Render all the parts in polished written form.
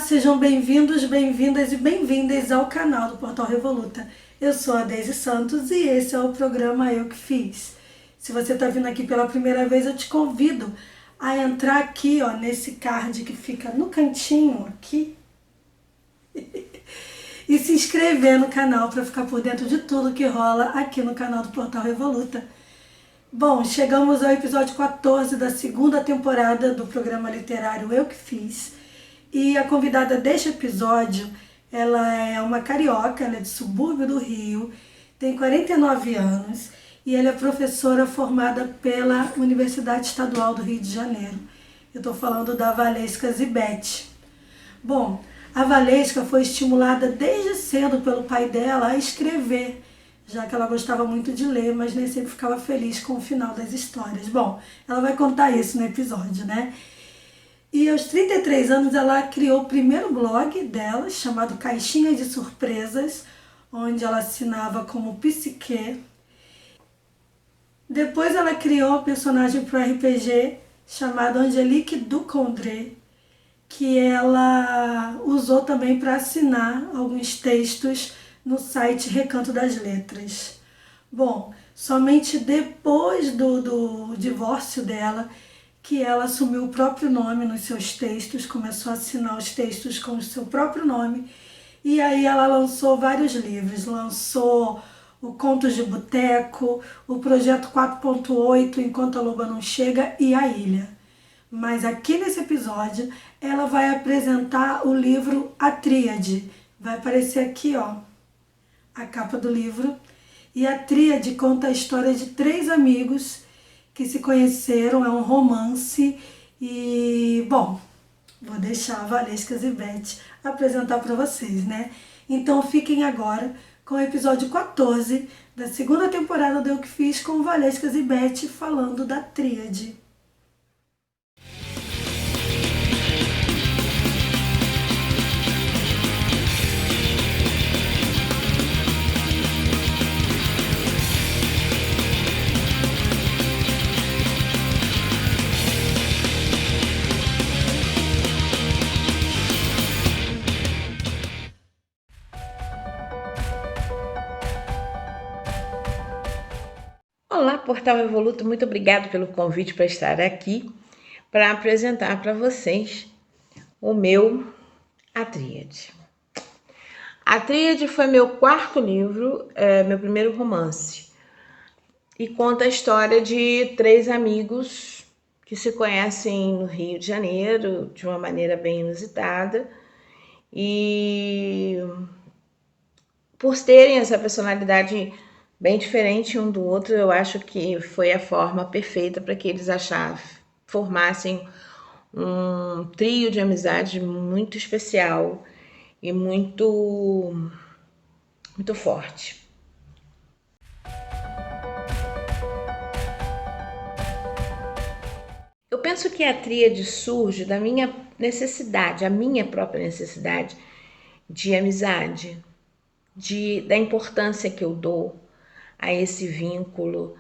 Sejam bem-vindos, bem-vindas e bem-vindas ao canal do Portal Revoluta. Eu sou a Deise Santos e esse é o programa Eu Que Fiz. Se você está vindo aqui pela primeira vez, eu te convido a entrar aqui, ó, nesse card que fica no cantinho aqui e se inscrever no canal para ficar por dentro de tudo que rola aqui no canal do Portal Revoluta. Bom, chegamos ao episódio 14 da segunda temporada do programa literário Eu Que Fiz. E a convidada deste episódio, ela é uma carioca, ela é de subúrbio do Rio, tem 49 anos e ela é professora formada pela Universidade Estadual do Rio de Janeiro. Eu estou falando da Valesca Zibete. Bom, a Valesca foi estimulada desde cedo pelo pai dela a escrever, já que ela gostava muito de ler, mas nem sempre ficava feliz com o final das histórias. Bom, ela vai contar isso no episódio, né? E aos 33 anos ela criou o primeiro blog dela, chamado Caixinha de Surpresas, onde ela assinava como Psique. Depois ela criou um personagem para o RPG chamado Angelique Ducondré, que ela usou também para assinar alguns textos no site Recanto das Letras. Bom, somente depois do divórcio dela, que ela assumiu o próprio nome nos seus textos, começou a assinar os textos com o seu próprio nome, e aí ela lançou vários livros, lançou o Contos de Boteco, o Projeto 4.8, Enquanto a Loba Não Chega e A Ilha. Mas aqui nesse episódio, ela vai apresentar o livro A Tríade. Vai aparecer aqui, ó, a capa do livro. E A Tríade conta a história de 3 amigos que se conheceram, é um romance e, bom, vou deixar a Valesca Zibete apresentar para vocês, né? Então fiquem agora com o episódio 14 da segunda temporada do Eu Que Fiz com Valesca Zibete falando da Tríade. Olá, Portal Revoluto, muito obrigado pelo convite para estar aqui para apresentar para vocês o meu A Tríade. A Tríade foi meu 4º livro, meu primeiro romance, e conta a história de 3 amigos que se conhecem no Rio de Janeiro de uma maneira bem inusitada e por terem essa personalidade bem diferente um do outro, eu acho que foi a forma perfeita para que eles formassem um trio de amizade muito especial e muito forte. Eu penso que a tríade surge da minha necessidade, a minha própria necessidade de amizade, da importância que eu dou a esse vínculo.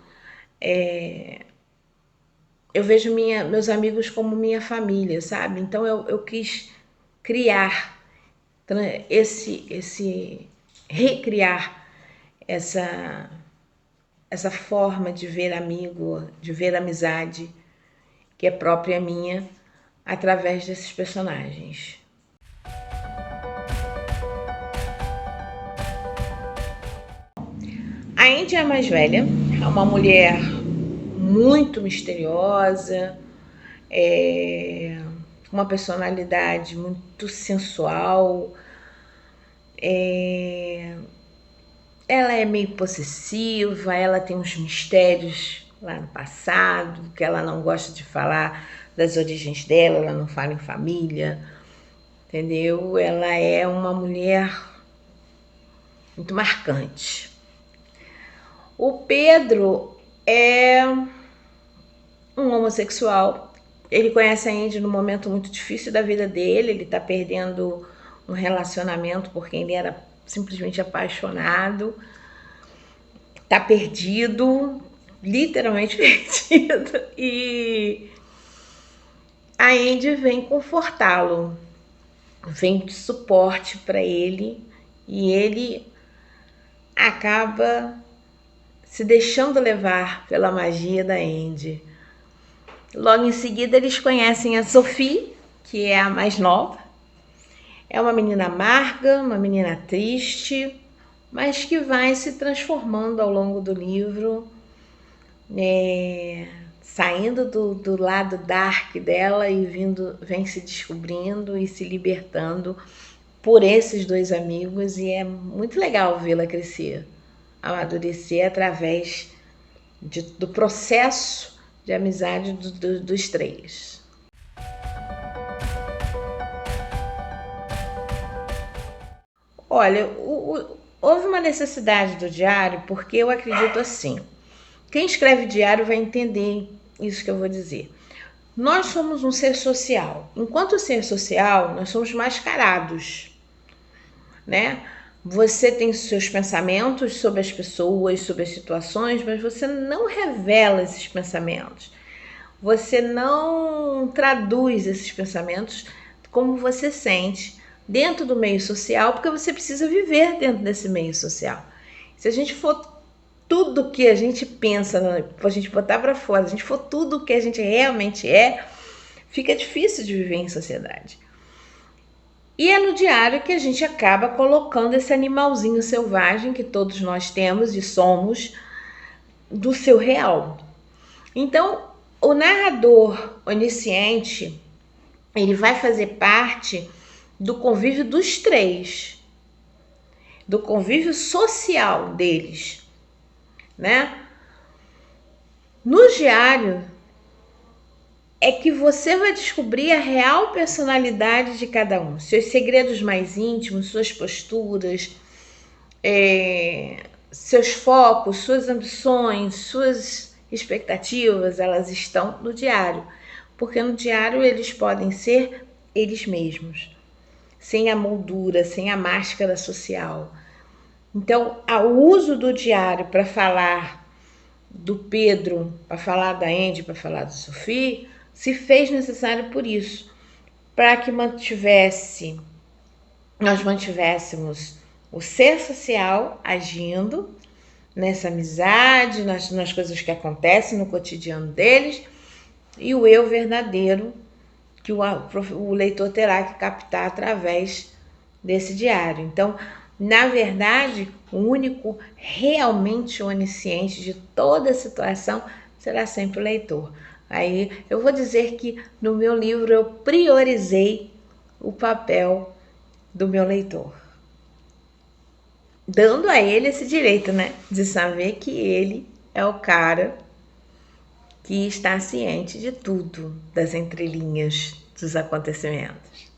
Eu vejo meus amigos como minha família, sabe? Então eu quis criar recriar essa forma de ver amigo, de ver amizade, que é própria minha, através desses personagens. A Índia é a mais velha, é uma mulher muito misteriosa, uma personalidade muito sensual, ela é meio possessiva, ela tem uns mistérios lá no passado, que ela não gosta de falar das origens dela, ela não fala em família, entendeu? Ela é uma mulher muito marcante. O Pedro é um homossexual. Ele conhece a Indy num momento muito difícil da vida dele. Ele está perdendo um relacionamento por quem ele era simplesmente apaixonado. Está perdido, literalmente perdido. E a Indy vem confortá-lo. vem de suporte para ele e ele acaba se deixando levar pela magia da Andy. Logo em seguida eles conhecem a Sophie, que é a mais nova. É uma menina amarga, uma menina triste, mas que vai se transformando ao longo do livro, saindo do lado dark dela e vem se descobrindo e se libertando por esses dois amigos, e é muito legal vê-la crescer, amadurecer através do processo de amizade dos três. Olha, houve uma necessidade do diário porque eu acredito assim. Quem escreve diário vai entender isso que eu vou dizer. Nós somos um ser social. Enquanto ser social, nós somos mascarados, né? Você tem seus pensamentos sobre as pessoas, sobre as situações, mas você não revela esses pensamentos. Você não traduz esses pensamentos como você sente dentro do meio social, porque você precisa viver dentro desse meio social. Se a gente for tudo que a gente pensa, a gente botar para fora, se a gente for tudo que a gente realmente é, fica difícil de viver em sociedade. E é no diário que a gente acaba colocando esse animalzinho selvagem que todos nós temos e somos, do seu real. Então, o narrador onisciente, ele vai fazer parte do convívio dos três, do convívio social deles, né? No diário é que você vai descobrir a real personalidade de cada um, seus segredos mais íntimos, suas posturas, seus focos, suas ambições, suas expectativas, elas estão no diário, porque no diário eles podem ser eles mesmos, sem a moldura, sem a máscara social. Então, o uso do diário para falar do Pedro, para falar da Andy, para falar da Sophie, se fez necessário por isso, para que nós mantivéssemos o ser social agindo nessa amizade, nas coisas que acontecem no cotidiano deles, e o eu verdadeiro que o leitor terá que captar através desse diário. Então, na verdade, o único realmente onisciente de toda a situação será sempre o leitor. Aí eu vou dizer que no meu livro eu priorizei o papel do meu leitor, dando a ele esse direito, né, de saber que ele é o cara que está ciente de tudo, das entrelinhas dos acontecimentos.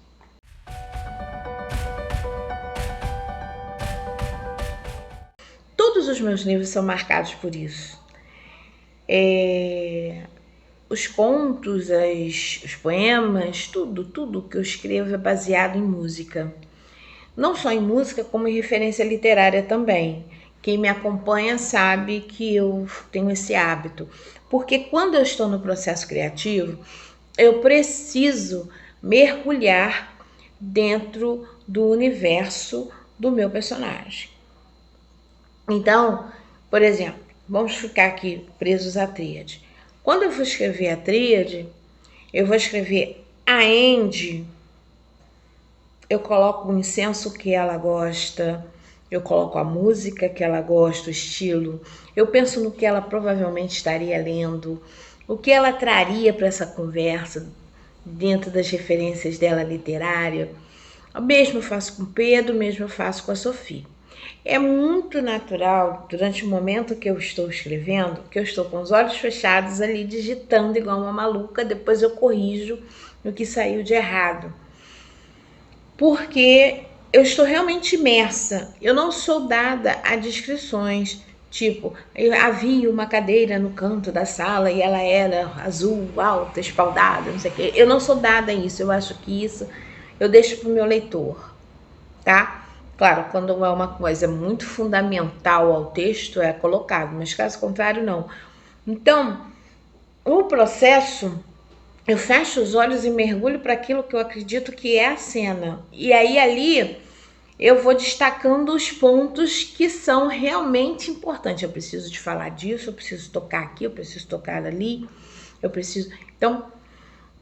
Todos os meus livros são marcados por isso. Os contos, os poemas, tudo que eu escrevo é baseado em música. Não só em música, como em referência literária também. Quem me acompanha sabe que eu tenho esse hábito. Porque quando eu estou no processo criativo, eu preciso mergulhar dentro do universo do meu personagem. Então, por exemplo, vamos ficar aqui presos à tríade. Quando eu for escrever a tríade, eu vou escrever a Andy, eu coloco o incenso que ela gosta, eu coloco a música que ela gosta, o estilo, eu penso no que ela provavelmente estaria lendo, o que ela traria para essa conversa dentro das referências dela literária. O mesmo eu faço com o Pedro, o mesmo eu faço com a Sophie. É muito natural, durante o momento que eu estou escrevendo, que eu estou com os olhos fechados ali, digitando igual uma maluca, depois eu corrijo o que saiu de errado. Porque eu estou realmente imersa, eu não sou dada a descrições, tipo, havia uma cadeira no canto da sala e ela era azul, alta, espaldada, não sei o quê. Eu não sou dada a isso, eu acho que isso eu deixo para o meu leitor, tá? Claro, quando é uma coisa muito fundamental ao texto é colocado, mas caso contrário não. Então, o processo eu fecho os olhos e mergulho para aquilo que eu acredito que é a cena. E aí ali eu vou destacando os pontos que são realmente importantes. Eu preciso de falar disso, eu preciso tocar aqui, eu preciso tocar ali, eu preciso. Então,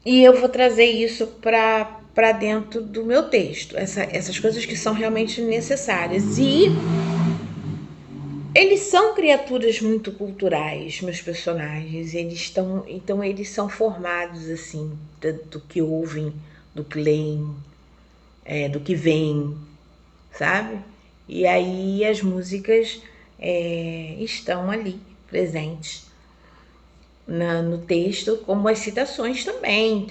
e eu vou trazer isso para dentro do meu texto, essas coisas que são realmente necessárias. E eles são criaturas muito culturais, meus personagens. Então eles são formados assim do que ouvem, do que leem, do que veem, sabe? E aí as músicas estão ali presentes no texto, como as citações também.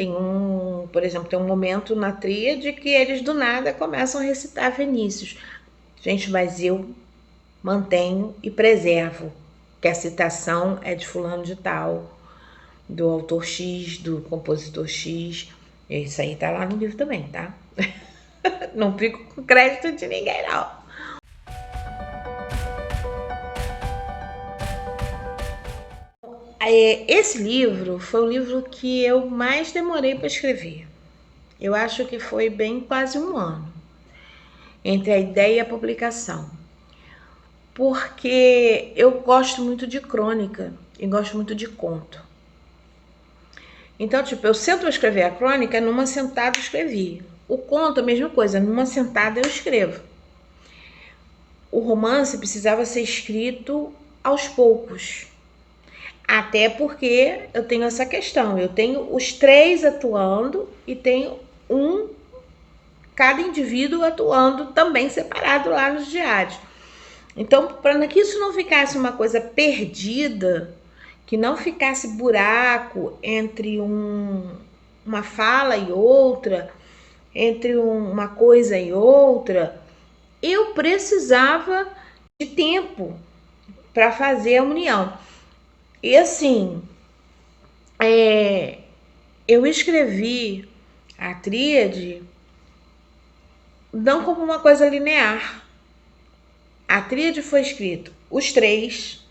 Por exemplo, tem um momento na tríade que eles do nada começam a recitar Vinícius. Gente, mas eu mantenho e preservo que a citação é de fulano de tal, do autor X, do compositor X. Isso aí tá lá no livro também, tá? Não fico com crédito de ninguém, não. Esse livro foi o livro que eu mais demorei para escrever. Eu acho que foi bem quase um ano entre a ideia e a publicação. Porque eu gosto muito de crônica e gosto muito de conto. Então, tipo, eu sento a escrever a crônica, numa sentada eu escrevi. O conto, a mesma coisa, numa sentada eu escrevo. O romance precisava ser escrito aos poucos. Até porque eu tenho essa questão. Eu tenho os 3 atuando e tenho cada indivíduo atuando também separado lá nos diários. Então, para que isso não ficasse uma coisa perdida, que não ficasse buraco entre uma fala e outra, entre uma coisa e outra, eu precisava de tempo para fazer a união. E assim, eu escrevi a tríade não como uma coisa linear. A tríade foi escrito os três.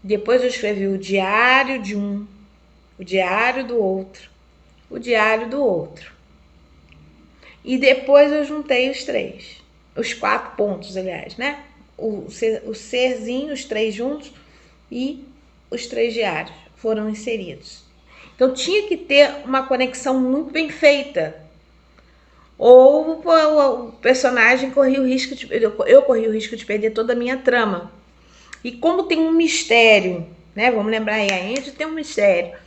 Depois eu escrevi o diário de um, o diário do outro, o diário do outro. E depois eu juntei os 3. Os 4 pontos, aliás, né? O serzinho, os 3 juntos, e os 3 diários foram inseridos. Então tinha que ter uma conexão muito bem feita. Ou o personagem corria o risco de. Eu corri o risco de perder toda a minha trama. E como tem um mistério, né? Vamos lembrar aí, a Angie tem um mistério.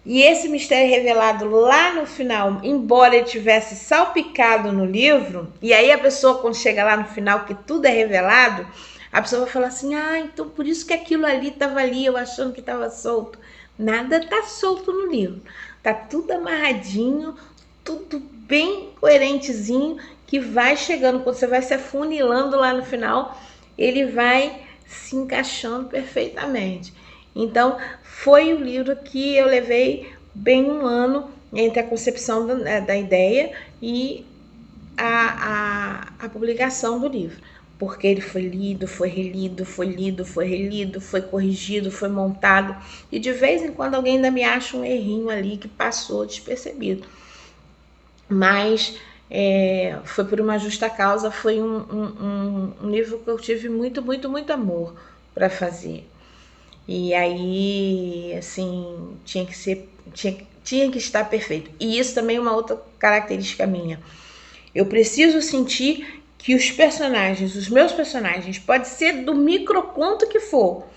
E esse mistério é revelado lá no final, embora ele tivesse salpicado no livro, e aí a pessoa, quando chega lá no final, que tudo é revelado, a pessoa vai falar assim, então por isso que aquilo ali estava ali, eu achando que estava solto. Nada está solto no livro. Tá tudo amarradinho, tudo bem coerentezinho, que vai chegando, quando você vai se afunilando lá no final, ele vai se encaixando perfeitamente. Então, foi o livro que eu levei bem um ano entre a concepção da ideia e a publicação do livro. Porque ele foi lido, foi relido, foi lido, foi relido, foi corrigido, foi montado. E de vez em quando alguém ainda me acha um errinho ali que passou despercebido. Mas foi por uma justa causa, foi um livro que eu tive muito, muito, muito amor para fazer. E aí, assim, tinha que estar perfeito. E isso também é uma outra característica minha. Eu preciso sentir que os meus personagens, pode ser do microconto que for,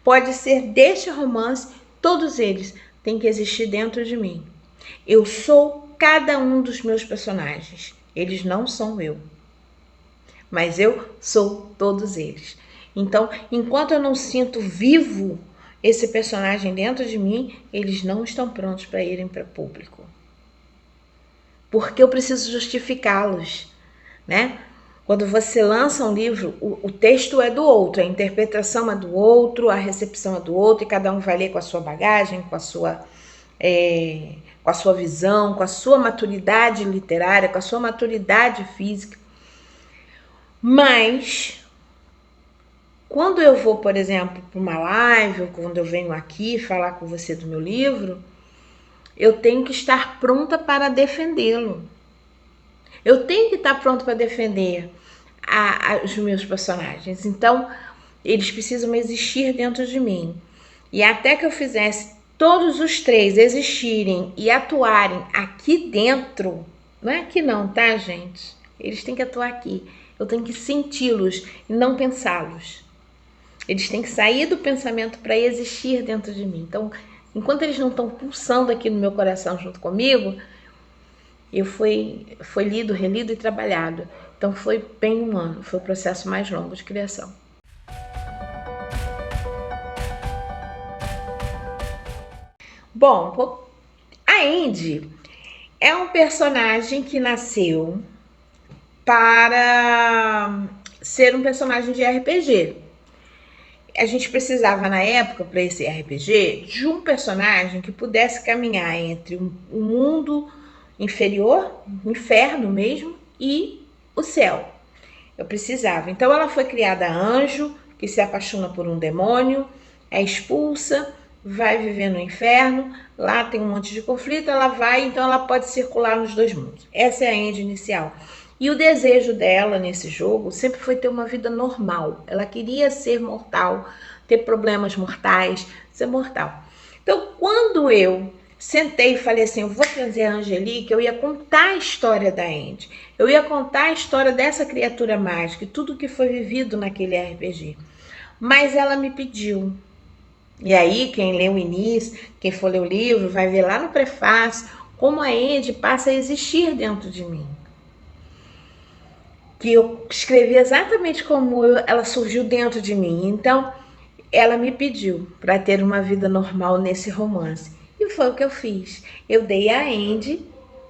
pode ser deste romance, todos eles têm que existir dentro de mim. Eu sou cada um dos meus personagens. Eles não são eu. Mas eu sou todos eles. Então, enquanto eu não sinto vivo esse personagem dentro de mim, eles não estão prontos para irem para o público. Porque eu preciso justificá-los, né? Quando você lança um livro, o texto é do outro, a interpretação é do outro, a recepção é do outro, e cada um vai ler com a sua bagagem, com a sua visão, com a sua maturidade literária, com a sua maturidade física. Mas Quando eu vou, por exemplo, para uma live, ou quando eu venho aqui falar com você do meu livro, eu tenho que estar pronta para defendê-lo. Eu tenho que estar pronta para defender os meus personagens. Então, eles precisam existir dentro de mim. E até que eu fizesse todos os 3 existirem e atuarem aqui dentro, não é aqui não, tá, gente? Eles têm que atuar aqui. Eu tenho que senti-los e não pensá-los. Eles têm que sair do pensamento para existir dentro de mim. Então, enquanto eles não estão pulsando aqui no meu coração junto comigo, foi lido, relido e trabalhado. Então, foi bem um ano. Foi o processo mais longo de criação. Bom, a Andy é um personagem que nasceu para ser um personagem de RPG. A gente precisava, na época, para esse RPG, de um personagem que pudesse caminhar entre um mundo inferior, um inferno mesmo, e o céu. Eu precisava. Então, ela foi criada anjo, que se apaixona por um demônio, é expulsa, vai viver no inferno, lá tem um monte de conflito, ela vai, então ela pode circular nos 2 mundos. Essa é a Andy inicial. E o desejo dela nesse jogo sempre foi ter uma vida normal. Ela queria ser mortal, ter problemas mortais, ser mortal. Então, quando eu sentei e falei assim, eu vou trazer a Angelique, eu ia contar a história da Andy. Eu ia contar a história dessa criatura mágica e tudo que foi vivido naquele RPG. Mas ela me pediu. E aí, quem lê o início, quem for ler o livro, vai ver lá no prefácio como a Andy passa a existir dentro de mim. Que eu escrevi exatamente como ela surgiu dentro de mim. Então, ela me pediu para ter uma vida normal nesse romance. E foi o que eu fiz. Eu dei a Andy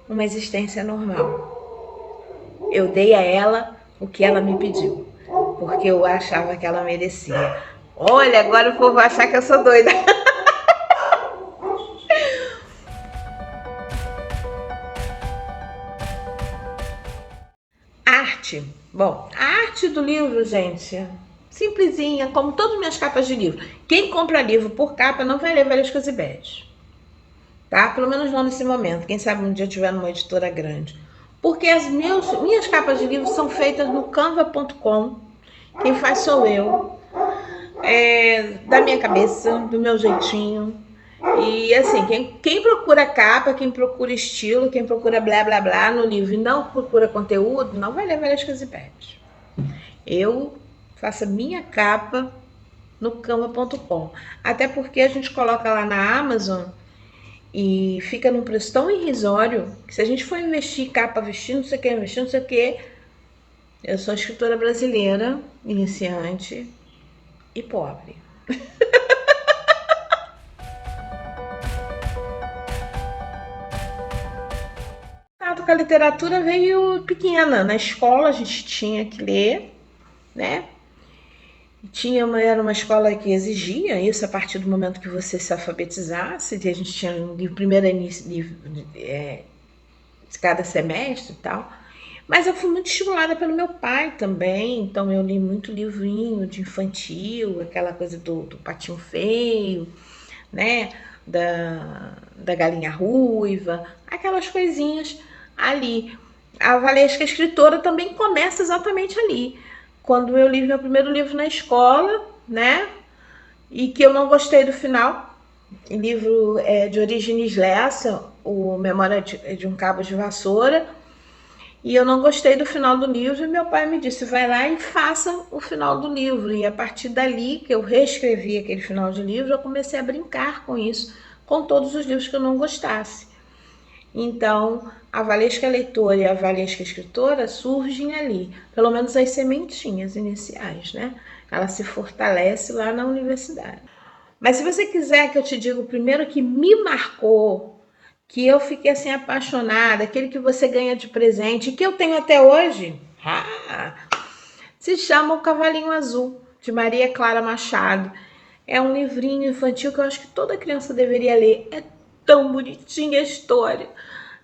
uma existência normal. Eu dei a ela o que ela me pediu, porque eu achava que ela merecia. Olha, agora o povo vai achar que eu sou doida. Arte. Bom, a arte do livro, gente, simplesinha, como todas as minhas capas de livro. Quem compra livro por capa não vai ler Valescas e Bete, tá? Pelo menos não nesse momento. Quem sabe um dia eu tiver numa editora grande. Porque as minhas capas de livro são feitas no canva.com. Quem faz sou eu. Da minha cabeça, do meu jeitinho. E assim, quem procura capa, quem procura estilo, quem procura blá blá blá no livro e não procura conteúdo, não vai ler Valescas e Bete. Eu faço a minha capa no canva.com. Até porque a gente coloca lá na Amazon e fica num preço tão irrisório que se a gente for investir capa, vestir, não sei o que, investir, não sei o que. Eu sou escritora brasileira, iniciante e pobre. Com a literatura veio pequena. Na escola a gente tinha que ler, né? Era uma escola que exigia isso a partir do momento que você se alfabetizasse. A gente tinha um livro, primeiro livro de cada semestre e tal. Mas eu fui muito estimulada pelo meu pai também, então eu li muito livrinho de infantil, aquela coisa do Patinho Feio, né? Da Galinha Ruiva, aquelas coisinhas ali. A Valesca escritora também começa exatamente ali. Quando eu li meu primeiro livro na escola, né? E que eu não gostei do final. Livro de Origens Lessa, o Memória de um Cabo de Vassoura. E eu não gostei do final do livro e meu pai me disse, vai lá e faça o final do livro. E a partir dali que eu reescrevi aquele final de livro, eu comecei a brincar com isso, com todos os livros que eu não gostasse. Então, a Valesca leitora e a Valesca escritora surgem ali, pelo menos as sementinhas iniciais, né? Ela se fortalece lá na universidade. Mas se você quiser que eu te diga o primeiro que me marcou, que eu fiquei assim apaixonada, aquele que você ganha de presente, que eu tenho até hoje, se chama O Cavalinho Azul, de Maria Clara Machado. É um livrinho infantil que eu acho que toda criança deveria ler. É tão bonitinha a história,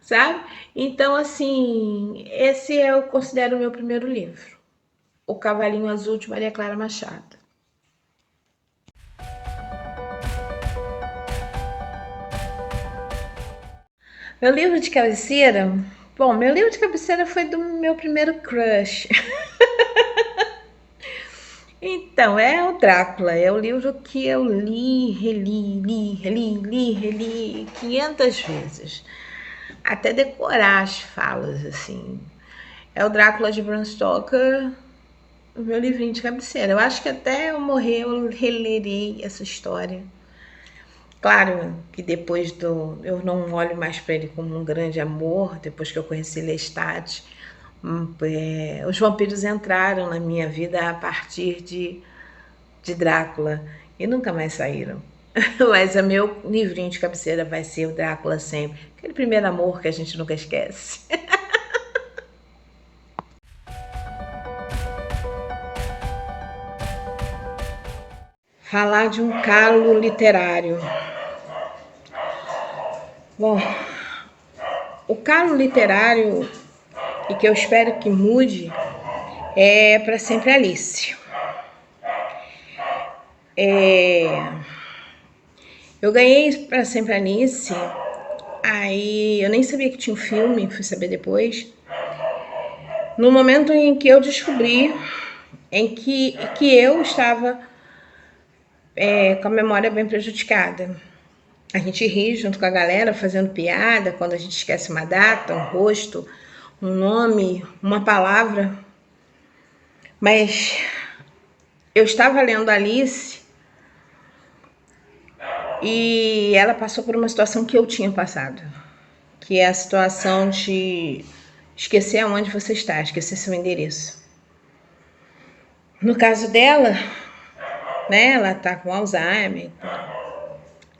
sabe? Então, assim, esse eu considero o meu primeiro livro, O Cavalinho Azul, de Maria Clara Machado. Meu livro de cabeceira? Bom, meu livro de cabeceira foi do meu primeiro crush. Então, é o Drácula, é o livro que eu reli 500 vezes, até decorar as falas, assim. É o Drácula de Bram Stoker, o meu livrinho de cabeceira. Eu acho que até eu morrer eu relerei essa história. Claro que depois eu não olho mais para ele como um grande amor, depois que eu conheci Lestat. Os vampiros entraram na minha vida a partir de Drácula e nunca mais saíram. Mas o meu livrinho de cabeceira vai ser o Drácula sempre. Aquele primeiro amor que a gente nunca esquece. Falar de um calo literário. Bom, o calo literário, e que eu espero que mude, é Para Sempre Alice. Eu ganhei Para Sempre Alice, aí eu nem sabia que tinha um filme, fui saber depois. No momento em que eu descobri que eu estava com a memória bem prejudicada. A gente ri junto com a galera, fazendo piada, quando a gente esquece uma data, um rosto, um nome, uma palavra. Mas eu estava lendo Alice e ela passou por uma situação que eu tinha passado, que é a situação de esquecer aonde você está, esquecer seu endereço. No caso dela, né, ela está com Alzheimer.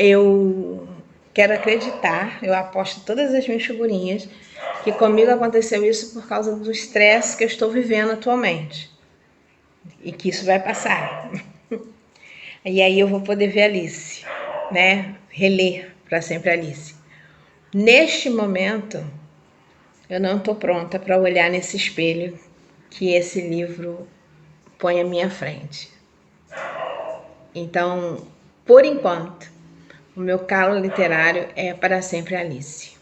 Eu quero acreditar, eu aposto todas as minhas figurinhas que comigo aconteceu isso por causa do estresse que eu estou vivendo atualmente e que isso vai passar. E aí eu vou poder ver Alice, né? Reler Para Sempre Alice. Neste momento, eu não estou pronta para olhar nesse espelho que esse livro põe à minha frente. Então, por enquanto, o meu calo literário é Para Sempre Alice.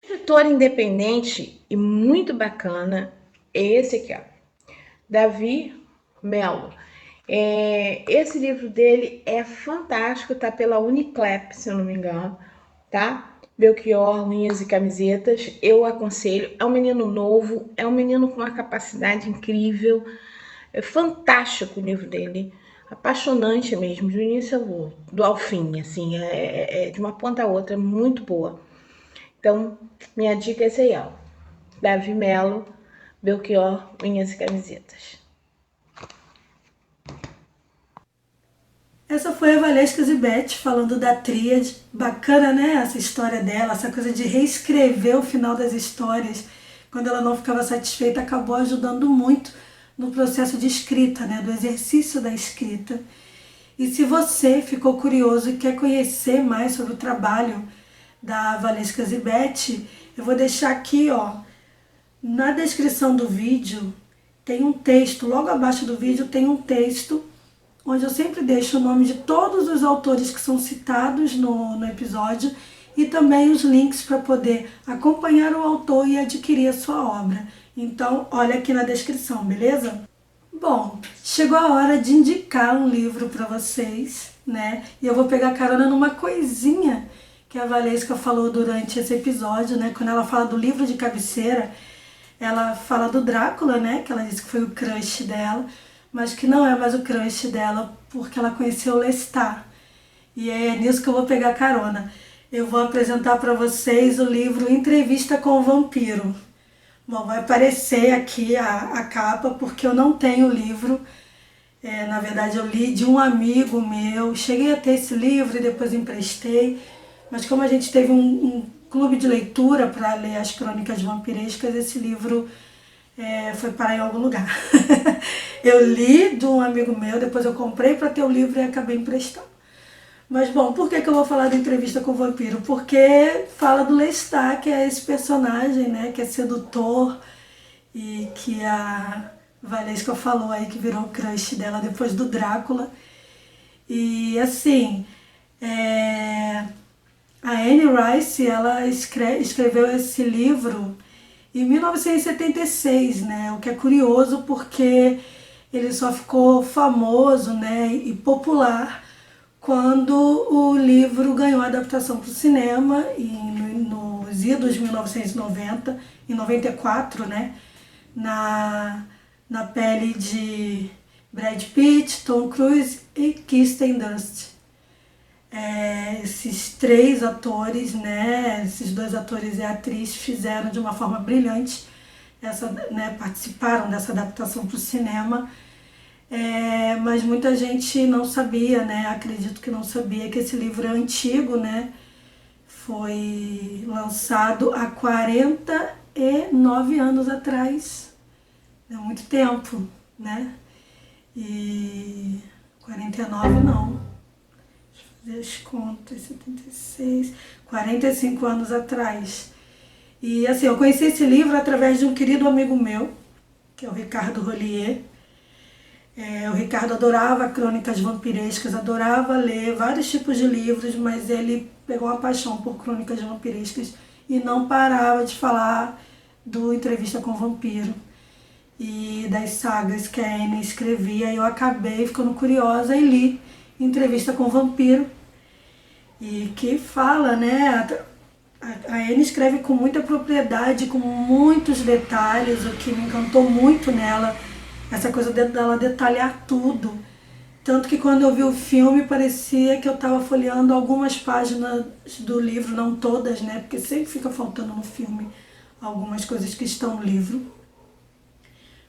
Escritor independente e muito bacana é esse aqui, ó, Davi Mello. Esse livro dele é fantástico, tá pela Uniclap, se eu não me engano, tá? Belchior, Unhas e Camisetas, eu aconselho. É um menino novo, é um menino com uma capacidade incrível, é fantástico o livro dele, apaixonante mesmo, do início ao fim, assim, de uma ponta a outra, muito boa. Então, minha dica é essa aí, ó. Davi Mello, Belchior, Unhas e Camisetas. Essa foi a Valesca Zibete falando da tríade. Bacana, né? Essa história dela, essa coisa de reescrever o final das histórias. Quando ela não ficava satisfeita, acabou ajudando muito no processo de escrita, né? Do exercício da escrita. E se você ficou curioso e quer conhecer mais sobre o trabalho da Valesca Zibete, eu vou deixar aqui, ó, na descrição do vídeo, tem um texto, logo abaixo do vídeo tem um texto onde eu sempre deixo o nome de todos os autores que são citados no episódio e também os links para poder acompanhar o autor e adquirir a sua obra. Então, olha aqui na descrição, beleza? Bom, chegou a hora de indicar um livro para vocês, né? E eu vou pegar carona numa coisinha que a Valesca falou durante esse episódio, né? Quando ela fala do livro de cabeceira, ela fala do Drácula, né? Que ela disse que foi o crush dela, mas que não é mais o crush dela porque ela conheceu Lestat. E é nisso que eu vou pegar carona. Eu vou apresentar para vocês o livro Entrevista com o Vampiro. Bom, vai aparecer aqui a capa porque eu não tenho o livro. Na verdade, eu li de um amigo meu. Cheguei a ter esse livro e depois emprestei. Mas como a gente teve um clube de leitura para ler as crônicas vampirescas, esse livro foi parar em algum lugar. Eu li de um amigo meu, depois eu comprei para ter o livro e acabei emprestando. Mas bom, por que eu vou falar da Entrevista com o Vampiro? Porque fala do Lestat, que é esse personagem, né, que é sedutor e que a Valesca falou aí que virou o crush dela depois do Drácula. E assim, a Anne Rice, ela escreveu esse livro em 1976, né? O que é curioso porque ele só ficou famoso, né, e popular quando o livro ganhou adaptação para o cinema nos idos de 1990, em 94, né, na pele de Brad Pitt, Tom Cruise e Kirsten Dunst. Esses três atores, né, esses dois atores e a atriz fizeram de uma forma brilhante, participaram dessa adaptação para o cinema, mas muita gente não sabia, né, acredito que não sabia que esse livro é antigo, né, foi lançado há 49 anos atrás, é muito tempo, né, e 49 não. Fazer as contas, 76, 45 anos atrás. E assim, eu conheci esse livro através de um querido amigo meu, que é o Ricardo Rollier. O Ricardo adorava crônicas vampirescas, adorava ler vários tipos de livros, mas ele pegou uma paixão por crônicas vampirescas e não parava de falar do Entrevista com o Vampiro e das sagas que a Anne escrevia. E eu acabei ficando curiosa e li Entrevista com o Vampiro, e que fala, né, a Anne escreve com muita propriedade, com muitos detalhes, o que me encantou muito nela, essa coisa dela detalhar tudo, tanto que quando eu vi o filme parecia que eu estava folheando algumas páginas do livro, não todas, né, porque sempre fica faltando no filme algumas coisas que estão no livro,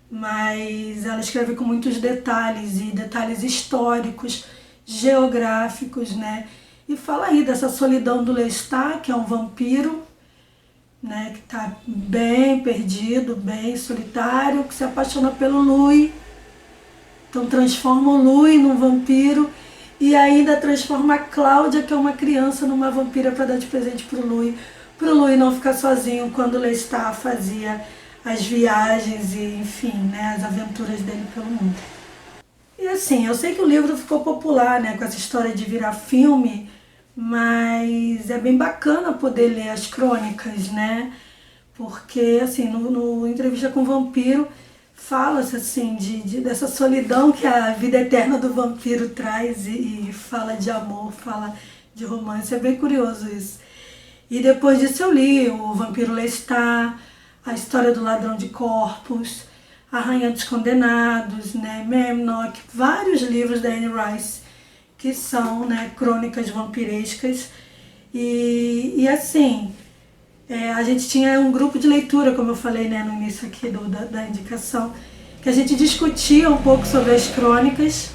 mas ela escreve com muitos detalhes, e detalhes históricos, geográficos, né? E fala aí dessa solidão do Lestat, que é um vampiro, né? Que está bem perdido, bem solitário, que se apaixona pelo Louis. Então transforma o Louis num vampiro e ainda transforma a Cláudia, que é uma criança, numa vampira para dar de presente pro Louis não ficar sozinho quando o Lestat fazia as viagens e, enfim, né, as aventuras dele pelo mundo. E assim, eu sei que o livro ficou popular, né, com essa história de virar filme, mas é bem bacana poder ler as crônicas, né, porque assim, no Entrevista com o Vampiro, fala-se assim, dessa solidão que a vida eterna do vampiro traz e fala de amor, fala de romance, é bem curioso isso. E depois disso eu li o Vampiro Lestat, a História do Ladrão de Corpos, A Rainha dos Condenados, né, Memnoch, vários livros da Anne Rice que são, né, crônicas vampirescas. E assim, a gente tinha um grupo de leitura, como eu falei, né, no início aqui da indicação, que a gente discutia um pouco sobre as crônicas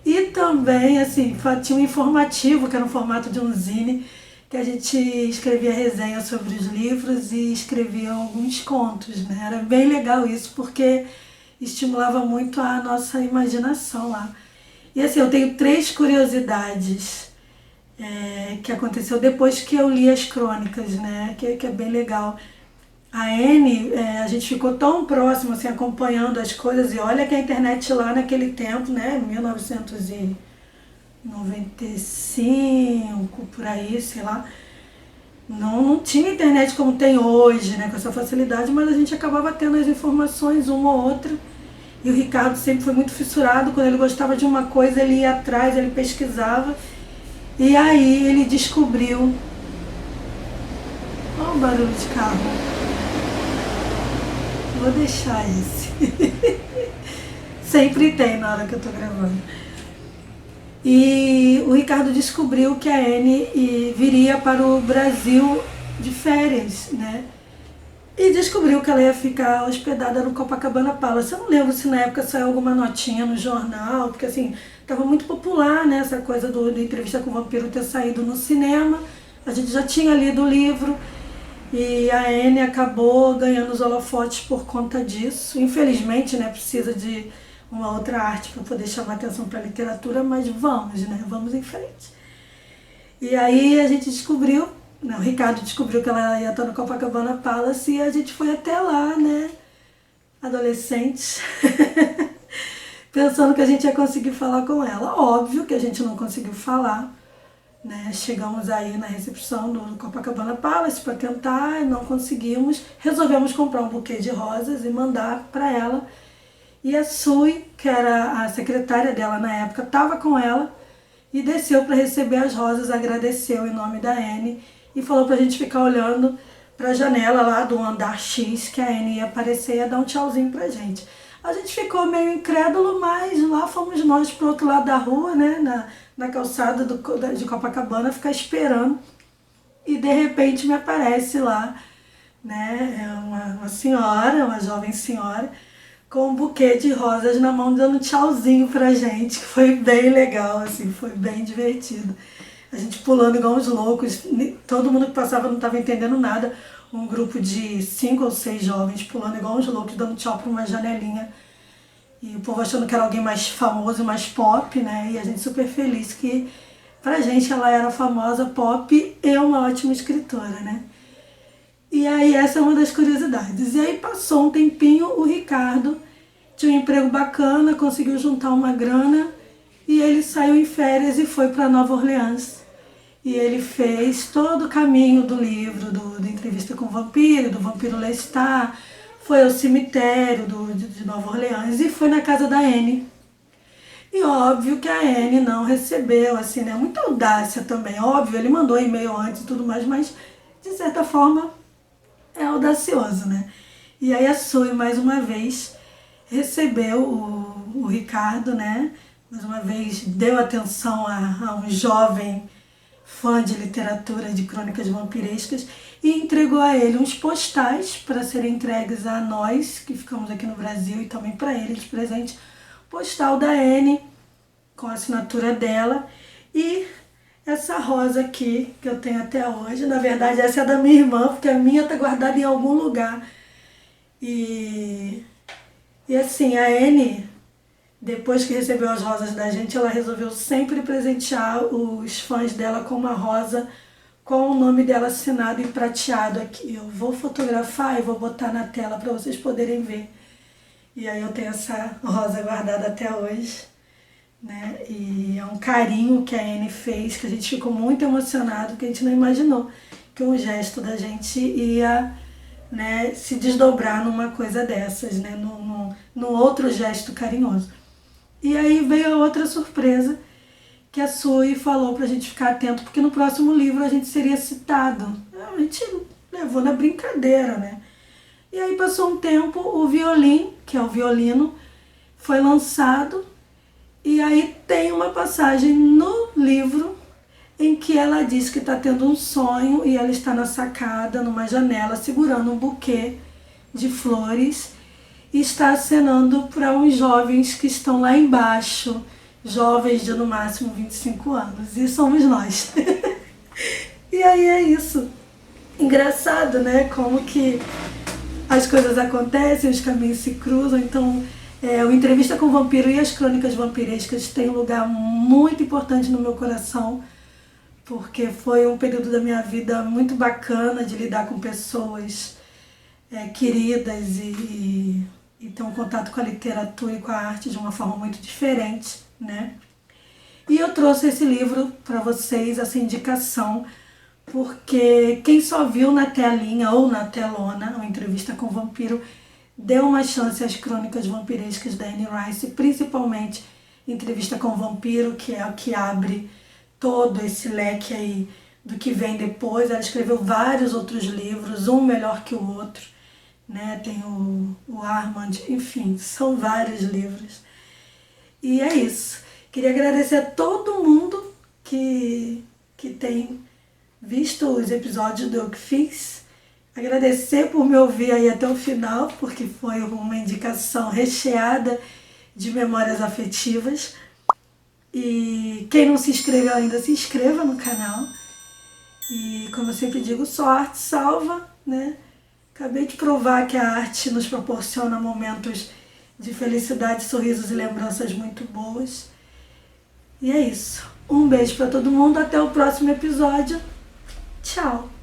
e também, assim, tinha um informativo, que era no formato de um zine, que a gente escrevia resenha sobre os livros e escrevia alguns contos, né? Era bem legal isso, porque estimulava muito a nossa imaginação lá. E assim, eu tenho 3 curiosidades que aconteceu depois que eu li as crônicas, né? Que é bem legal. A Anne, a gente ficou tão próximo, assim, acompanhando as coisas, e olha que a internet lá naquele tempo, né, 1995, por aí, sei lá, não tinha internet como tem hoje, né, com essa facilidade, mas a gente acabava tendo as informações, uma ou outra. E o Ricardo sempre foi muito fissurado, quando ele gostava de uma coisa, ele ia atrás, ele pesquisava, e aí ele descobriu... Olha o barulho de carro. Vou deixar esse. Sempre tem na hora que eu tô gravando. E o Ricardo descobriu que a Anne viria para o Brasil de férias, né? E descobriu que ela ia ficar hospedada no Copacabana Palace. Eu não lembro se na época saiu alguma notinha no jornal, porque assim, estava muito popular, né, essa coisa do Entrevista com o Vampiro ter saído no cinema. A gente já tinha lido o livro e a Anne acabou ganhando os holofotes por conta disso. Infelizmente, né, precisa de uma outra arte para poder chamar atenção para a literatura, mas vamos, né, vamos em frente. E aí a gente descobriu, né, o Ricardo descobriu que ela ia estar no Copacabana Palace e a gente foi até lá, né, adolescentes, pensando que a gente ia conseguir falar com ela. Óbvio que a gente não conseguiu falar, né? Chegamos aí na recepção do Copacabana Palace para tentar, não conseguimos. Resolvemos comprar um buquê de rosas e mandar para ela. E a Sui, que era a secretária dela na época, estava com ela e desceu para receber as rosas, agradeceu em nome da Anne e falou para a gente ficar olhando para a janela lá do andar X, que a Anne ia aparecer e ia dar um tchauzinho para a gente. A gente ficou meio incrédulo, mas lá fomos nós pro outro lado da rua, né, na calçada de Copacabana, ficar esperando. E de repente me aparece lá, né, uma senhora, uma jovem senhora, com um buquê de rosas na mão, dando tchauzinho pra gente, que foi bem legal, assim, foi bem divertido. A gente pulando igual uns loucos, todo mundo que passava não estava entendendo nada. Um grupo de 5 ou 6 jovens pulando igual uns loucos, dando tchau pra uma janelinha. E o povo achando que era alguém mais famoso, mais pop, né? E a gente super feliz que, pra gente, ela era famosa, pop e uma ótima escritora, né? E aí essa é uma das curiosidades. E aí passou um tempinho, o Ricardo tinha um emprego bacana, conseguiu juntar uma grana e ele saiu em férias e foi para Nova Orleans. E ele fez todo o caminho do livro, da entrevista com o vampiro, do vampiro Lestat, foi ao cemitério de Nova Orleans e foi na casa da Anne. E óbvio que a Anne não recebeu, assim, né? Muita audácia também, óbvio, ele mandou e-mail antes e tudo mais, mas de certa forma é audacioso, né? E aí a Sui, mais uma vez, recebeu o Ricardo, né? Mais uma vez deu atenção a um jovem fã de literatura, de crônicas vampirescas, e entregou a ele uns postais para serem entregues a nós, que ficamos aqui no Brasil, e também para ele de presente, postal da Anne, com a assinatura dela, e essa rosa aqui, que eu tenho até hoje, na verdade essa é da minha irmã, porque a minha tá guardada em algum lugar. E assim, a Anne, depois que recebeu as rosas da gente, ela resolveu sempre presentear os fãs dela com uma rosa com o nome dela assinado em prateado aqui. Eu vou fotografar e vou botar na tela para vocês poderem ver. E aí eu tenho essa rosa guardada até hoje, né? E é um carinho que a Anne fez, que a gente ficou muito emocionado, que a gente não imaginou que um gesto da gente ia, né, se desdobrar numa coisa dessas, né? Num outro gesto carinhoso. E aí veio a outra surpresa, que a Sui falou pra gente ficar atento, porque no próximo livro a gente seria citado. A gente levou na brincadeira, né? E aí passou um tempo, o Violin, que é o violino, foi lançado, e aí tem uma passagem no livro em que ela diz que está tendo um sonho e ela está na sacada, numa janela, segurando um buquê de flores e está acenando para uns jovens que estão lá embaixo, jovens de no máximo 25 anos, e somos nós. E aí é isso. Engraçado, né? Como que as coisas acontecem, os caminhos se cruzam. Então, o Entrevista com o Vampiro e as Crônicas Vampirescas tem um lugar muito importante no meu coração, porque foi um período da minha vida muito bacana de lidar com pessoas queridas e ter um contato com a literatura e com a arte de uma forma muito diferente, né? E eu trouxe esse livro para vocês, essa indicação, porque quem só viu na telinha ou na telona uma Entrevista com o Vampiro deu uma chance às crônicas vampirescas da Anne Rice, principalmente Entrevista com o Vampiro, que é o que abre todo esse leque aí do que vem depois. Ela escreveu vários outros livros, um melhor que o outro, né? Tem o Armand, enfim, são vários livros. E é isso. Queria agradecer a todo mundo que tem visto os episódios do Eu Que Fiz. Agradecer por me ouvir aí até o final, porque foi uma indicação recheada de memórias afetivas. E quem não se inscreveu ainda, se inscreva no canal. E como eu sempre digo, só a arte salva, né? Acabei de provar que a arte nos proporciona momentos de felicidade, sorrisos e lembranças muito boas. E é isso. Um beijo para todo mundo, até o próximo episódio. Tchau!